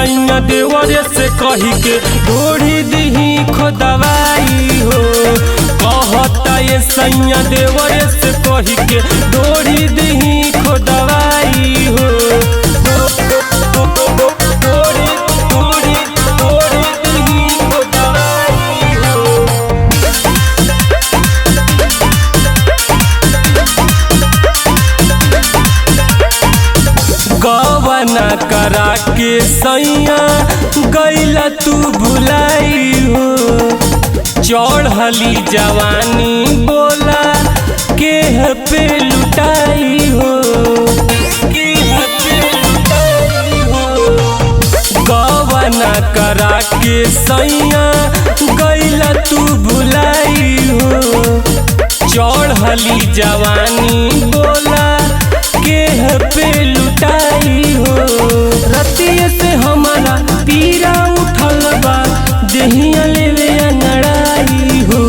सैया देवरे से कही के ढोड़ी दही खोदवाई हो। कहता ये सैया देवरे से कही के ढोड़ी दही खोदवाई हो। गवना करा के सैया गैला तू भुलाई हो। चढ़ली जवानी बोला के पे लुटाई हो। गवना करा के सैया गैला तू भुलाई हो। चढ़ली जवानी बोला के पे लुटाई हो। रतिये से हमारा पीरा उठल बा देहिया लेवे अंगड़ाई हो।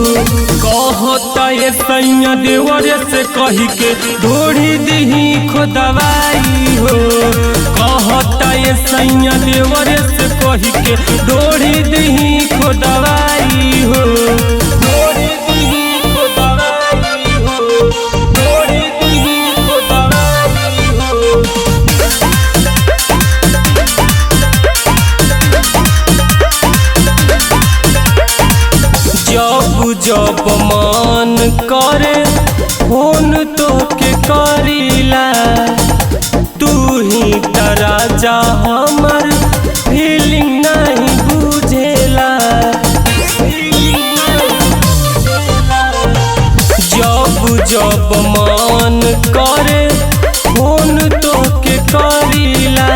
कहता ये सैया देवरे से कही के ढोड़ी दही खोदवाई हो। कहता ये सैया देवरे से कही के ढोड़ी दही खोदवाई हो। जब मन करे फोन तो के करीला तू ही राजा हमर फीलिंग नहीं बुझेला। जब मन करे फोन तो के करीला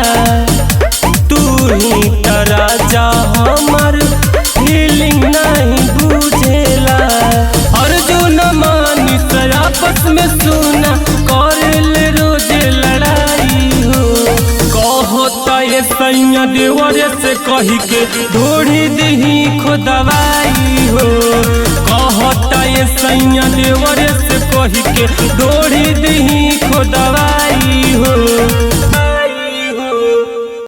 तू ही राजा हमर फीलिंग नहीं बुझेला। अर्जुन मानी से आपस में सुना करेल रोज लड़ाई हो। कहता ये सैया देवरे से कही के ढोड़ी दही खोदवाई हो। कहता ये सैया देवरे से कही के ढोड़ी दही खोदवाई